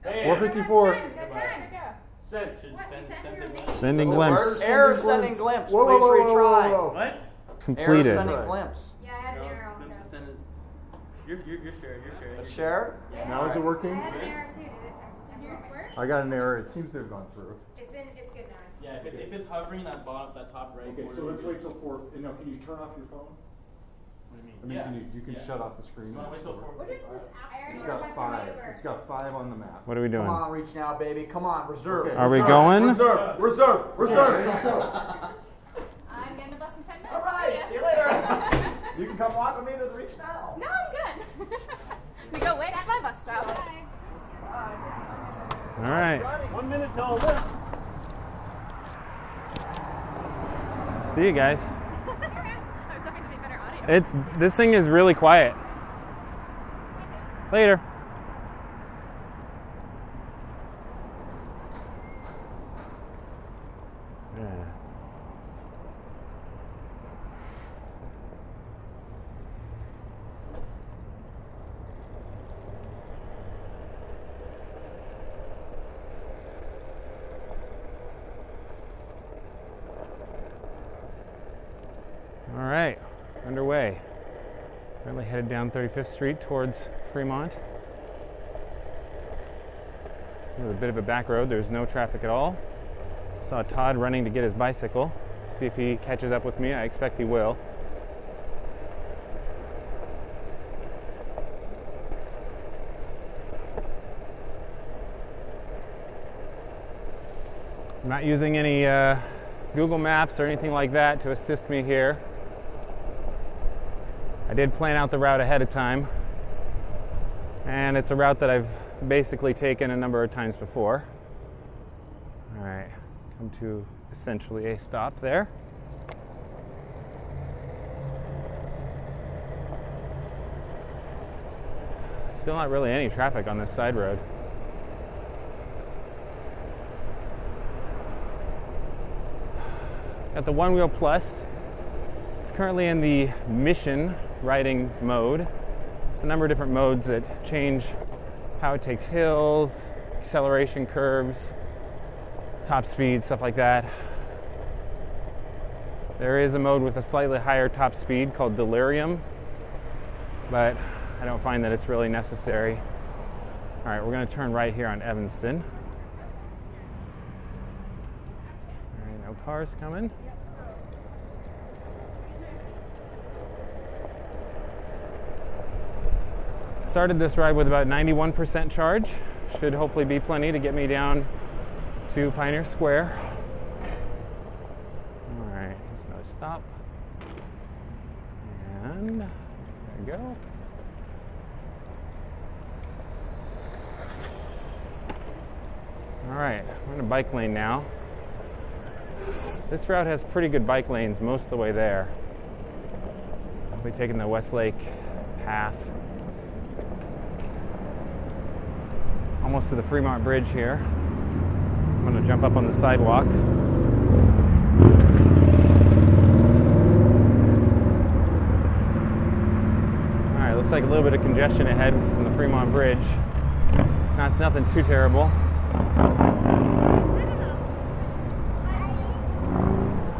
454. Sending glimpse. Error sending glimpse. Whoa, Please whoa, whoa, retry. whoa, whoa. What? Completed. Error sending glimpse. Yeah, I had an error also. You're sharing. Let's share. Yeah. Now is it working? I had an error too. Did yours work? I got an error. It seems to have gone through. It's good now. Yeah, if it's hovering that top right. Okay, so let's wait till 4. No, can you turn off your phone? What do you mean? I mean, Yeah. you can shut off the screen. Wait till 4. What is this app? It's got 5. It's got 5 on the map. What are we doing? Come on, reach now, baby. Come on, reserve. Okay. Are we going? Reserve. I'm getting a bus in 10 minutes. All right, see you later. You can come walk with me to the reach now. No, I'm good. We go wait at my bus stop. Bye. All right. 1 minute till this. See you guys. I was hoping to be better audio. This thing is really quiet. Later. Yeah. All right, underway. Currently headed down 35th Street towards Fremont. It's a bit of a back road. There's no traffic at all. Saw Todd running to get his bicycle. See if he catches up with me. I expect he will. I'm not using any Google Maps or anything like that to assist me here. I did plan out the route ahead of time, and it's a route that I've basically taken a number of times before. All right, come to essentially a stop there. Still not really any traffic on this side road. Got the Onewheel Plus. It's currently in the mission riding mode. It's a number of different modes that change how it takes hills, acceleration curves, top speed, stuff like that. There is a mode with a slightly higher top speed called Delirium, but I don't find that it's really necessary. All right, we're going to turn right here on Evanston. All right, no cars coming. Started this ride with about 91% charge. Should hopefully be plenty to get me down to Pioneer Square. All right, here's another stop. And there we go. All right, we're in a bike lane now. This route has pretty good bike lanes most of the way there. I'll be taking the Westlake path. Almost to the Fremont Bridge here. I'm going to jump up on the sidewalk. All right, looks like a little bit of congestion ahead from the Fremont Bridge. Nothing too terrible.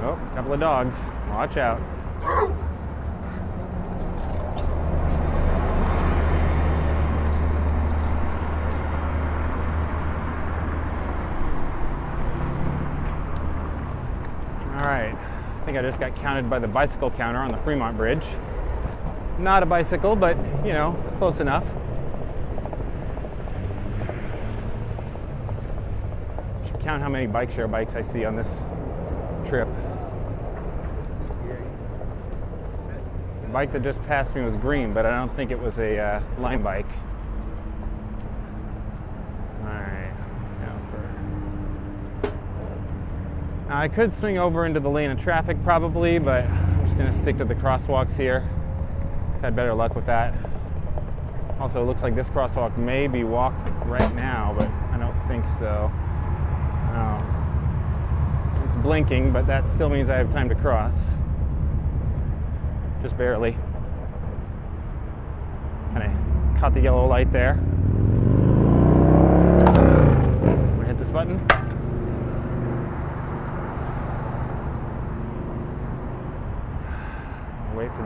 Oh, a couple of dogs. Watch out. All right, I think I just got counted by the bicycle counter on the Fremont Bridge. Not a bicycle, but, you know, close enough. Should count how many bike share bikes I see on this trip. The bike that just passed me was green, but I don't think it was a line bike. Now I could swing over into the lane of traffic probably, but I'm just going to stick to the crosswalks here. I've had better luck with that. Also, it looks like this crosswalk may be walked right now, but I don't think so. Oh. It's blinking, but that still means I have time to cross. Just barely. Kind of caught the yellow light there.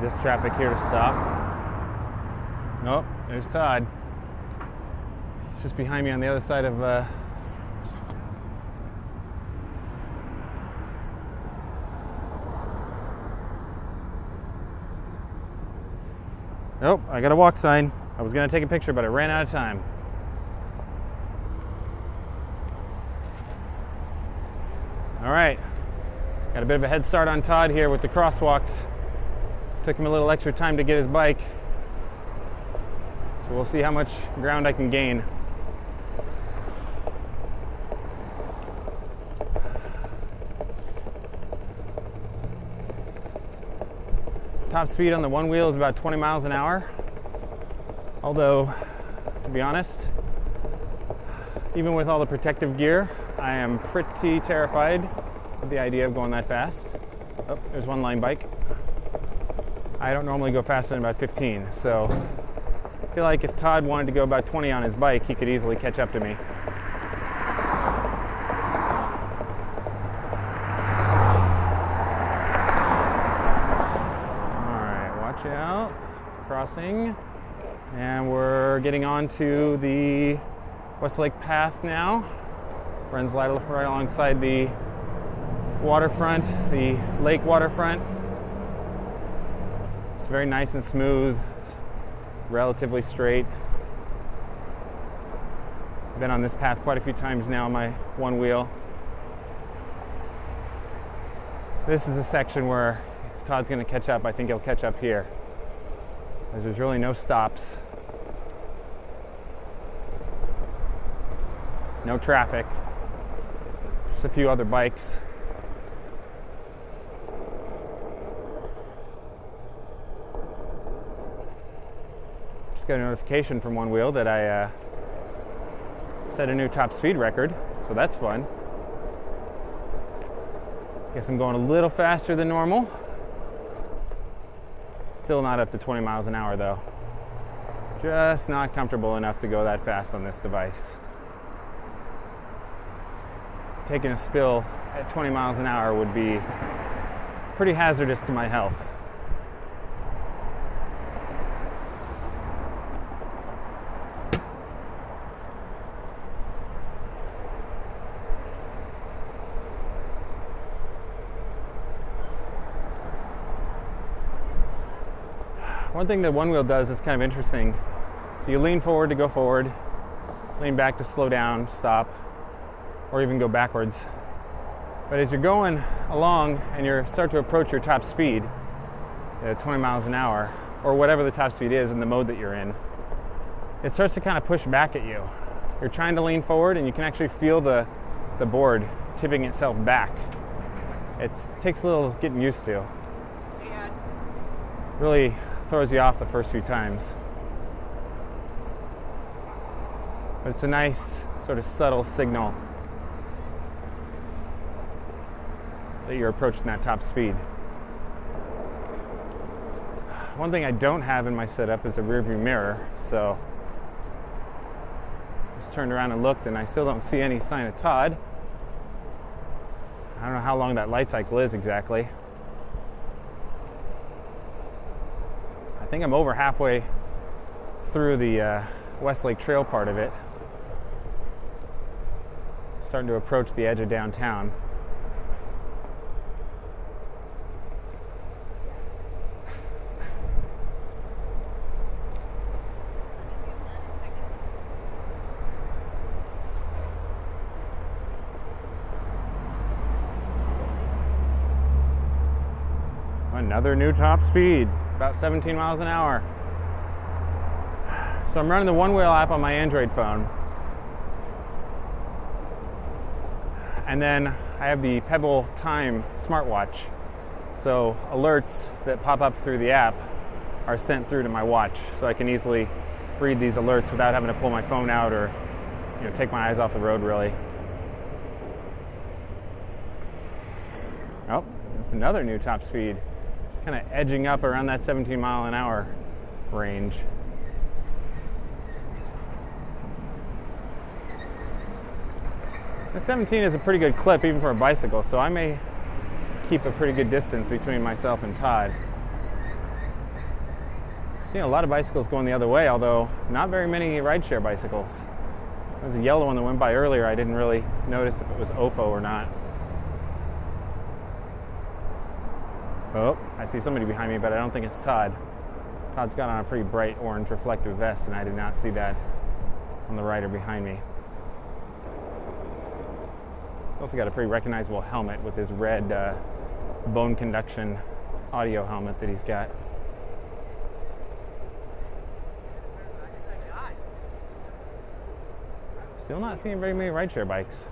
this traffic here to stop. Oh, there's Todd. He's just behind me on the other side of Nope, I got a walk sign. I was gonna take a picture, but I ran out of time. All right, got a bit of a head start on Todd here with the crosswalks. Took him a little extra time to get his bike. So we'll see how much ground I can gain. Top speed on the Onewheel is about 20 miles an hour. Although, to be honest, even with all the protective gear, I am pretty terrified of the idea of going that fast. Oh, there's one line bike. I don't normally go faster than about 15, so I feel like if Todd wanted to go about 20 on his bike, he could easily catch up to me. Out, crossing, and we're getting on to the Westlake path now. Runs right alongside the waterfront, the lake waterfront. It's very nice and smooth, relatively straight. I've been on this path quite a few times now on my Onewheel. This is a section where if Todd's going to catch up, I think he'll catch up here. There's really no stops, no traffic, just a few other bikes. Just got a notification from Onewheel that I set a new top speed record, so that's fun. Guess I'm going a little faster than normal. Still not up to 20 miles an hour though. Just not comfortable enough to go that fast on this device. Taking a spill at 20 miles an hour would be pretty hazardous to my health. One thing that Onewheel does is kind of interesting. So you lean forward to go forward, lean back to slow down, stop, or even go backwards. But as you're going along and you start to approach your top speed, 20 miles an hour, or whatever the top speed is in the mode that you're in, it starts to kind of push back at you. You're trying to lean forward and you can actually feel the board tipping itself back. It takes a little getting used to. Yeah. Really throws you off the first few times. But it's a nice sort of subtle signal that you're approaching that top speed. One thing I don't have in my setup is a rear view mirror, so just turned around and looked and I still don't see any sign of Todd. I don't know how long that light cycle is exactly. I think I'm over halfway through the Westlake Trail part of it. Starting to approach the edge of downtown. Another new top speed. About 17 miles an hour. So I'm running the Onewheel app on my Android phone. And then I have the Pebble Time smartwatch. So alerts that pop up through the app are sent through to my watch. So I can easily read these alerts without having to pull my phone out or take my eyes off the road really. Oh, there's another new top speed. Kind of edging up around that 17 mile an hour range. The 17 is a pretty good clip even for a bicycle, so I may keep a pretty good distance between myself and Todd. Seeing a lot of bicycles going the other way, although not very many rideshare bicycles. There was a yellow one that went by earlier. I didn't really notice if it was OFO or not. Oh, I see somebody behind me, but I don't think it's Todd. Todd's got on a pretty bright orange reflective vest, and I did not see that on the rider behind me. He's also got a pretty recognizable helmet with his red bone conduction audio helmet that he's got. Still not seeing very many rideshare bikes,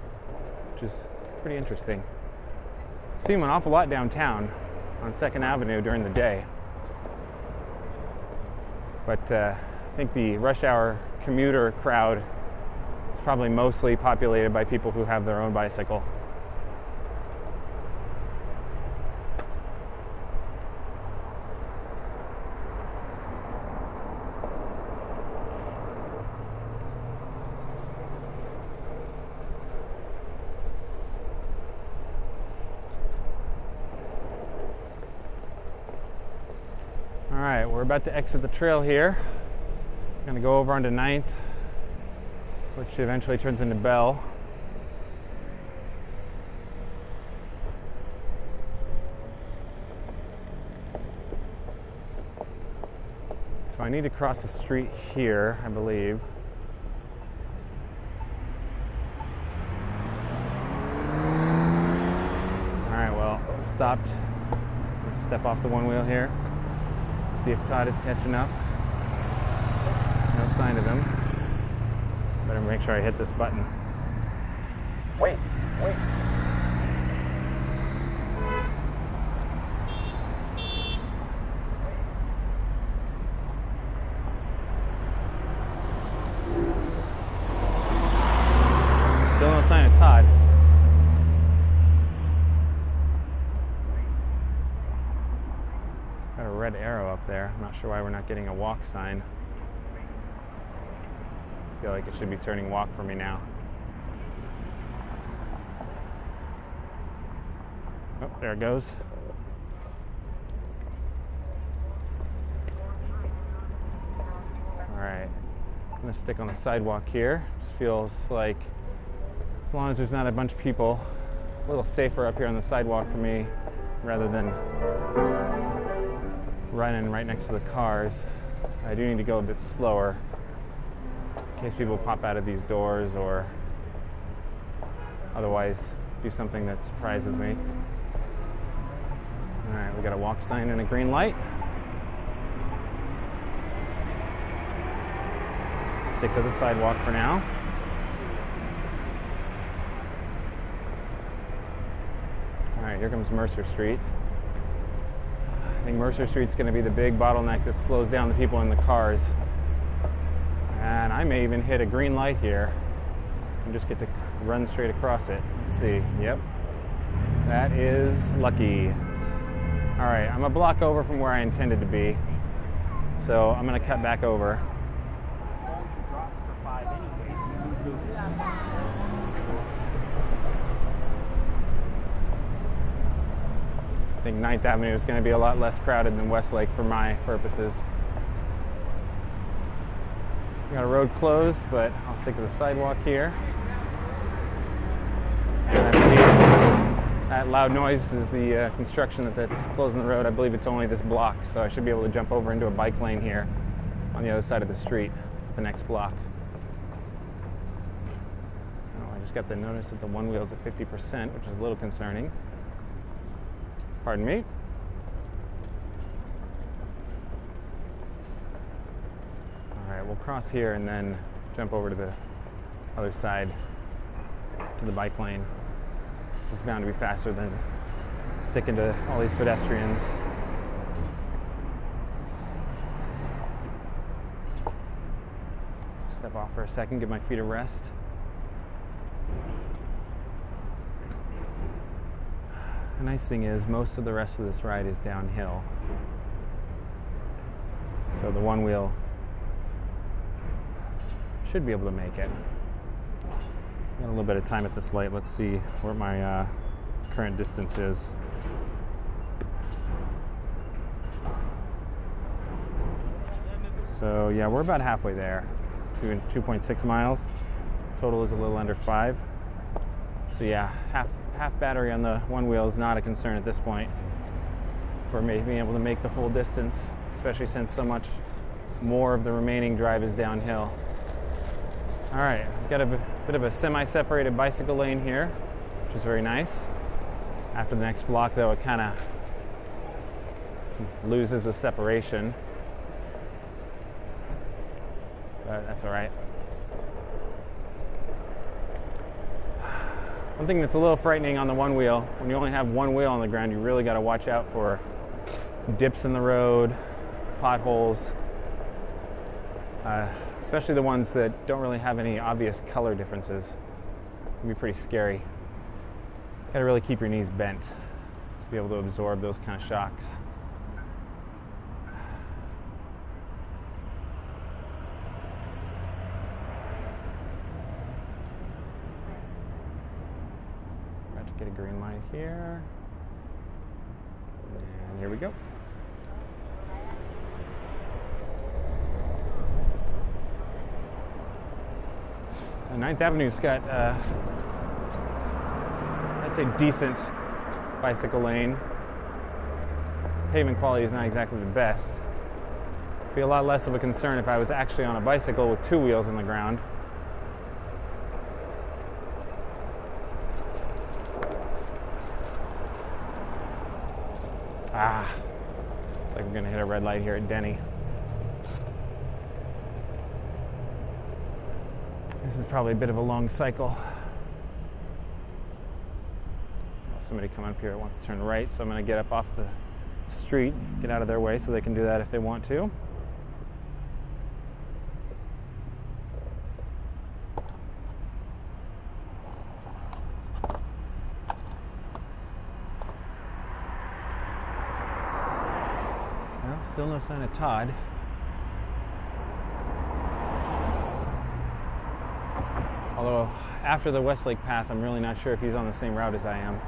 which is pretty interesting. See them an awful lot downtown on 2nd Avenue during the day. But I think the rush hour commuter crowd is probably mostly populated by people who have their own bicycle. Alright, we're about to exit the trail here. I'm going to go over onto 9th, which eventually turns into Bell. So I need to cross the street here, I believe. Alright, well, stopped. Let's step off the one wheel here. See if Todd is catching up. No sign of him. Better make sure I hit this button. Wait. Still no sign of Todd. Got a red arrow up there. I'm not sure why we're not getting a walk sign. I feel like it should be turning walk for me now. Oh, there it goes. Alright, I'm going to stick on the sidewalk here. Just feels like, as long as there's not a bunch of people, a little safer up here on the sidewalk for me rather than running right next to the cars. I do need to go a bit slower in case people pop out of these doors or otherwise do something that surprises me. Alright, we got a walk sign and a green light. Stick to the sidewalk for now. Alright, here comes Mercer Street. I think Mercer Street's going to be the big bottleneck that slows down the people in the cars. And I may even hit a green light here and just get to run straight across it. Let's see. Yep. That is lucky. All right, I'm a block over from where I intended to be. So I'm going to cut back over. I think 9th Avenue is going to be a lot less crowded than Westlake for my purposes. We got a road closed, but I'll stick to the sidewalk here. And I believe that loud noise is the construction that's closing the road. I believe it's only this block, so I should be able to jump over into a bike lane here on the other side of the street, the next block. Oh, I just got the notice that the one wheel's at 50%, which is a little concerning. Pardon me. All right, we'll cross here and then jump over to the other side to the bike lane. It's bound to be faster than sticking to all these pedestrians. Step off for a second, give my feet a rest. The nice thing is most of the rest of this ride is downhill. So the one wheel should be able to make it. Got a little bit of time at this light. Let's see where my current distance is. So yeah, we're about halfway there. 2.6 miles. Total is a little under 5. So yeah, half battery on the Onewheel is not a concern at this point for me being able to make the full distance, especially since so much more of the remaining drive is downhill. All right, I've got a bit of a semi-separated bicycle lane here, which is very nice. After the next block, though, it kind of loses the separation, but that's all right. One thing that's a little frightening on the Onewheel, when you only have one wheel on the ground, you really got to watch out for dips in the road, potholes, especially the ones that don't really have any obvious color differences. It can be pretty scary. Got to really keep your knees bent to be able to absorb those kind of shocks. About to get a green light here. And here we go. Ninth Avenue's got, I'd say, decent bicycle lane. Pavement quality is not exactly the best. It'd be a lot less of a concern if I was actually on a bicycle with two wheels in the ground. Looks like we're gonna hit a red light here at Denny. This is probably a bit of a long cycle. Somebody coming up here that wants to turn right, so I'm going to get up off the street, get out of their way so they can do that if they want to. Well, still no sign of Todd. Although, after the Westlake path, I'm really not sure if he's on the same route as I am.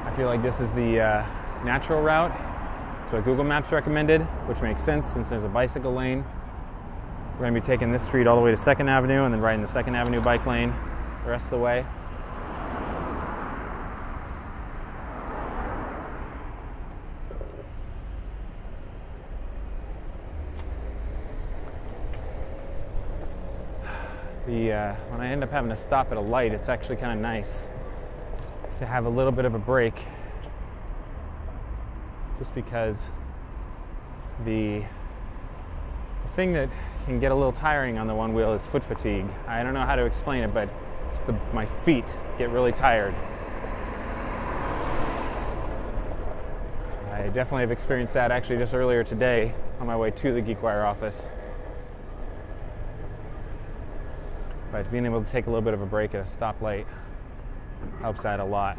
I feel like this is the natural route. That's what Google Maps recommended, which makes sense since there's a bicycle lane. We're going to be taking this street all the way to 2nd Avenue and then riding the 2nd Avenue bike lane the rest of the way. When I end up having to stop at a light, it's actually kind of nice to have a little bit of a break, just because the thing that can get a little tiring on the Onewheel is foot fatigue. I don't know how to explain it, but just my feet get really tired. I definitely have experienced that actually just earlier today on my way to the GeekWire office. But being able to take a little bit of a break at a stoplight helps that a lot.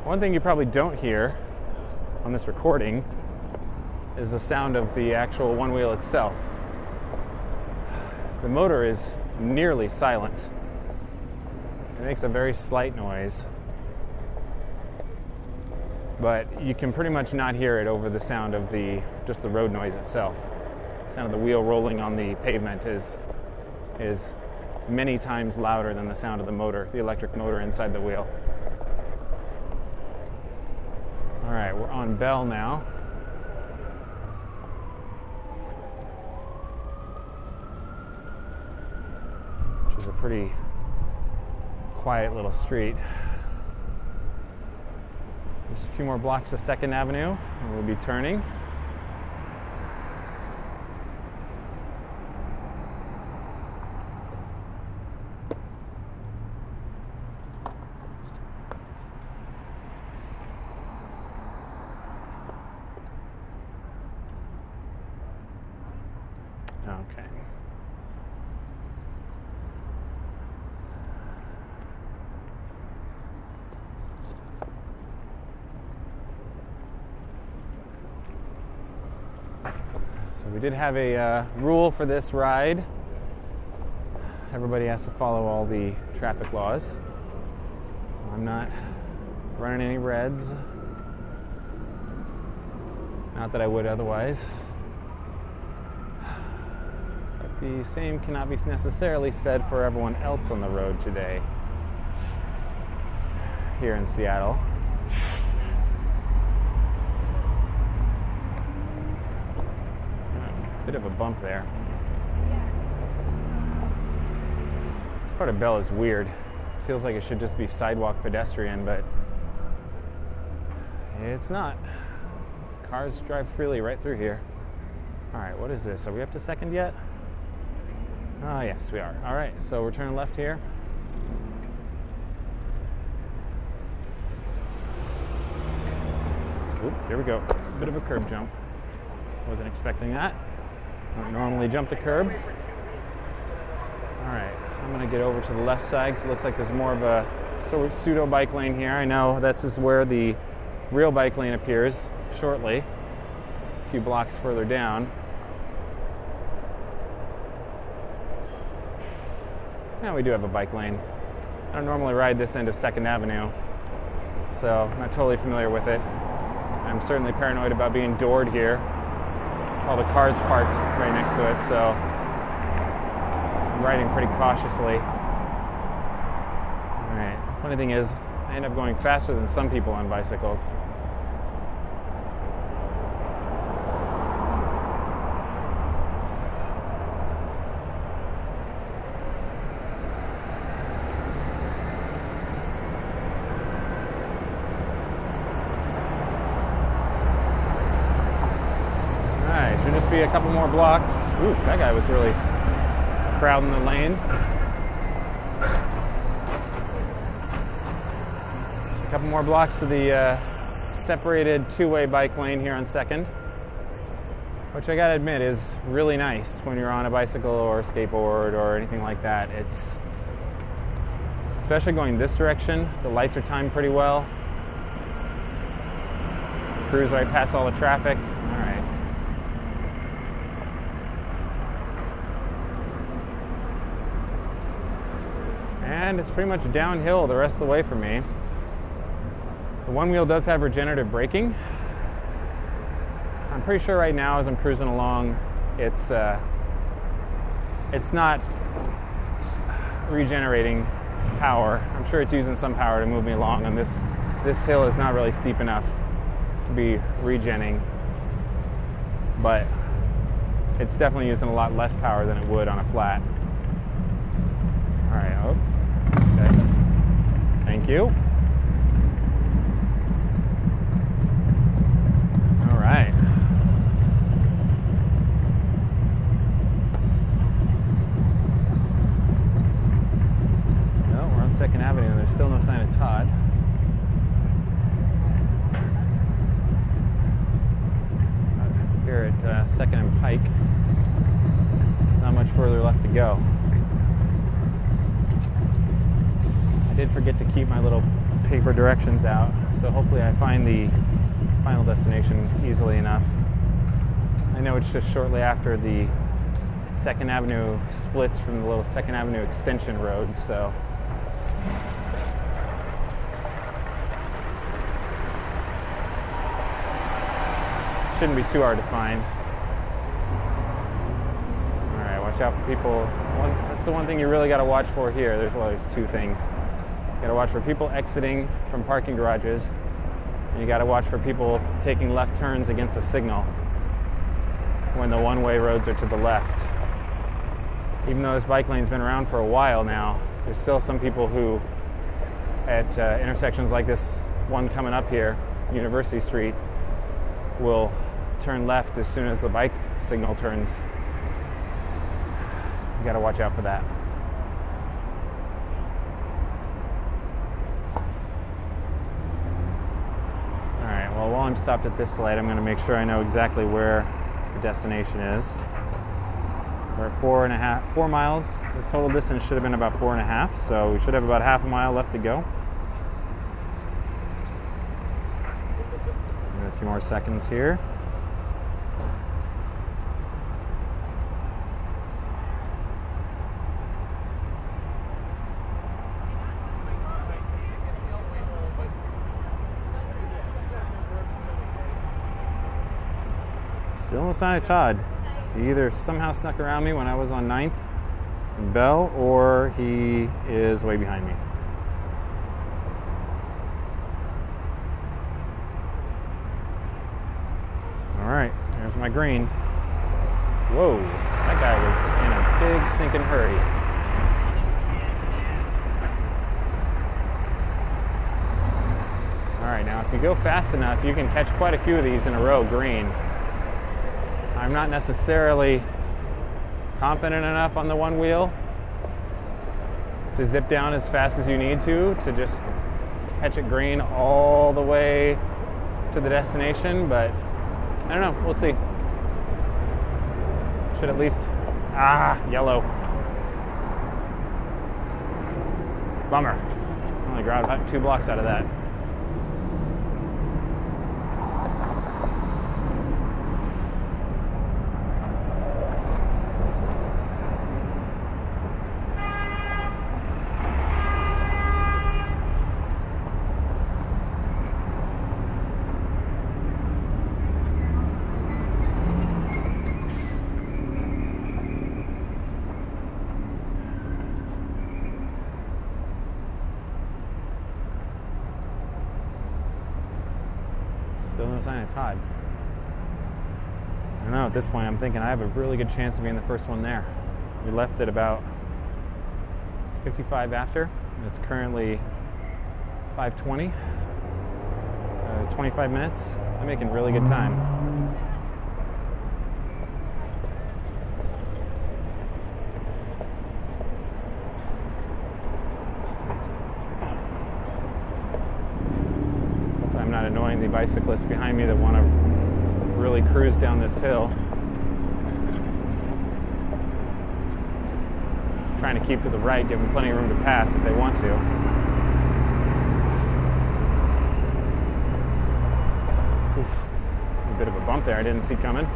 One thing you probably don't hear on this recording is the sound of the actual Onewheel itself. The motor is nearly silent. It makes a very slight noise, but you can pretty much not hear it over the sound of just the road noise itself. The sound of the wheel rolling on the pavement is many times louder than the sound of the motor, the electric motor inside the wheel. All right, we're on Bell now. Which is a pretty quiet little street. There's a few more blocks of 2nd Avenue, and we'll be turning. Okay. So we did have a rule for this ride. everybody has to follow all the traffic laws. I'm not running any reds. Not that I would otherwise. But the same cannot be necessarily said for everyone else on the road today here in Seattle. Bit of a bump there. This part of Bell is weird. Feels like it should just be sidewalk pedestrian, but it's not. Cars drive freely right through here. All right, what is this? Are we up to second yet? Oh, yes, we are. All right, so we're turning left here. Oop, there we go. Bit of a curb jump. Wasn't expecting that. Don't normally jump the curb. All right, I'm gonna get over to the left side because it looks like there's more of a sort of pseudo bike lane here. I know that's just where the real bike lane appears shortly, a few blocks further down. Now we do have a bike lane. I don't normally ride this end of 2nd Avenue, so I'm not totally familiar with it. I'm certainly paranoid about being doored here. All the cars parked right next to it, so I'm riding pretty cautiously. All right, funny thing is, I end up going faster than some people on bicycles. Be a couple more blocks. Ooh, that guy was really crowding the lane. A couple more blocks to the separated two-way bike lane here on 2nd, which I gotta admit is really nice when you're on a bicycle or a skateboard or anything like that. It's especially going this direction. The lights are timed pretty well. Cruise right past all the traffic. All right. And it's pretty much downhill the rest of the way for me. The Onewheel does have regenerative braking. I'm pretty sure right now as I'm cruising along, it's not regenerating power. I'm sure it's using some power to move me along, and this hill is not really steep enough to be regenning, but it's definitely using a lot less power than it would on a flat. All right, oh. Okay. Thank you. All right. No, we're on 2nd Avenue and there's still no sign of Todd. Here at 2nd and Pike. Not much further left to go. I did forget to keep my little paper directions out, so hopefully I find the final destination easily enough. I know it's just shortly after the 2nd Avenue splits from the little 2nd Avenue extension road, so shouldn't be too hard to find. All right, watch out for people. That's the one thing you really got to watch for here. There's two things. You got to watch for people exiting from parking garages, and you got to watch for people taking left turns against a signal when the one-way roads are to the left. Even though this bike lane's been around for a while now, there's still some people who, at intersections like this one coming up here, University Street, will turn left as soon as the bike signal turns. You got to watch out for that. Well, while I'm stopped at this light, I'm going to make sure I know exactly where the destination is. We're at 4 miles. The total distance should have been about 4.5, so we should have about half a mile left to go. A few more seconds here. Still no sign of Todd. He either somehow snuck around me when I was on 9th and Bell, or he is way behind me. All right, there's my green. Whoa, that guy was in a big stinking hurry. All right, now if you go fast enough, you can catch quite a few of these in a row green. I'm not necessarily confident enough on the one wheel to zip down as fast as you need to just catch it green all the way to the destination, but I don't know, we'll see. Should at least, yellow. Bummer. Only grabbed about 2 blocks out of that. Still no sign of Todd. I don't know, at this point I'm thinking I have a really good chance of being the first one there. We left at about 55 after. It's currently 5:20. 25 minutes. I'm making really good time. I'm not annoying the bicyclists behind me that want to really cruise down this hill. Trying to keep to the right, give them plenty of room to pass if they want to. Oof. A bit of a bump there I didn't see coming.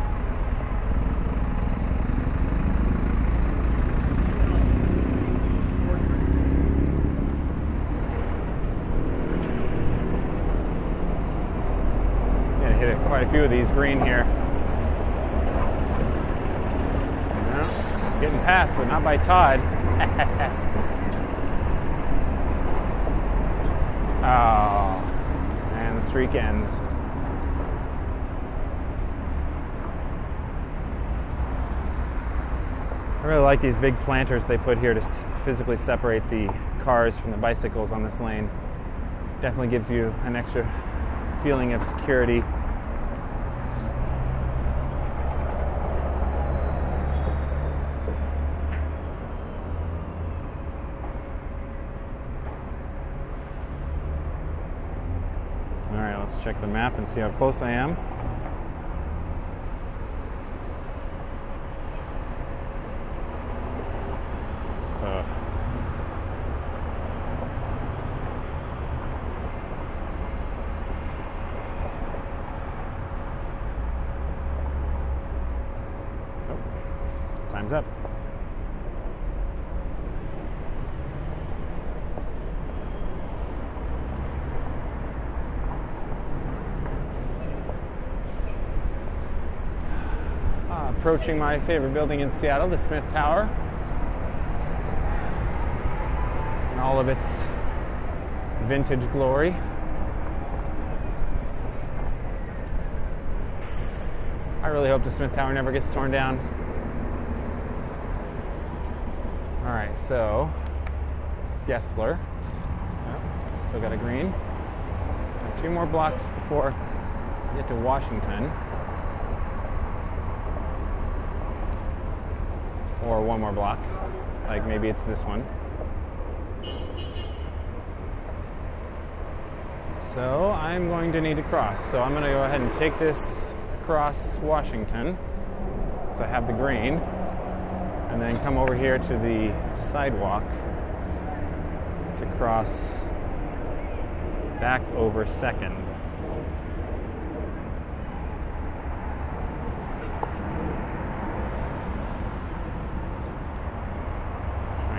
Hit quite a few of these green here. Well, getting past, but not by Todd. Oh, and the streak ends. I really like these big planters they put here to physically separate the cars from the bicycles on this lane. Definitely gives you an extra feeling of security. Alright, let's check the map and see how close I am. Time's up. Approaching my favorite building in Seattle, the Smith Tower, in all of its vintage glory. I really hope the Smith Tower never gets torn down. All right, so Gessler. Oh, still got a green. A few more blocks before I get to Washington. Or one more block, like maybe it's this one. So I'm going to need to cross. So I'm going to go ahead and take this across Washington, since I have the green, and then come over here to the sidewalk to cross back over 2nd.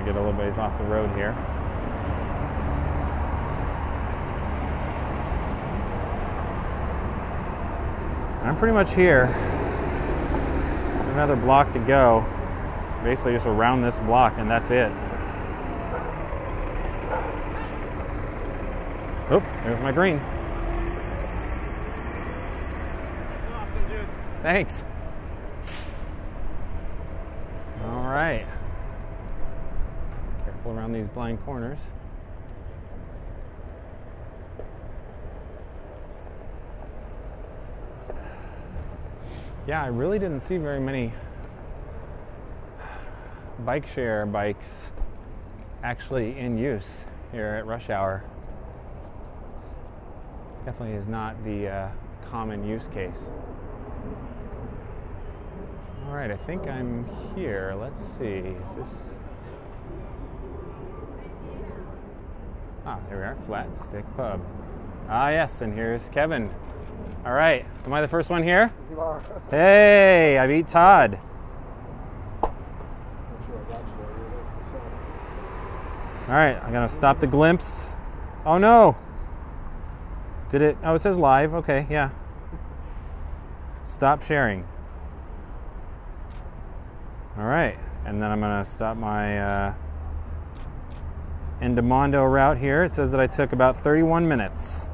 Get a little ways off the road here. I'm pretty much here. Another block to go. Basically just around this block and that's it. Oop, there's my green. Awesome, dude. Thanks. All right. Careful around these blind corners. Yeah, I really didn't see very many bike share bikes actually in use here at rush hour. Definitely is not the common use case. All right, I think I'm here. Let's see. Is this? Ah, there we are. Flat Stick Pub. Ah, yes, and here's Kevin. All right, am I the first one here? You are. Hey, I beat Todd. All right, I'm gonna stop the glimpse. Oh no! Did it? Oh, it says live. Okay, yeah. Stop sharing. All right, and then I'm gonna stop my Endomondo route here. It says that I took about 31 minutes.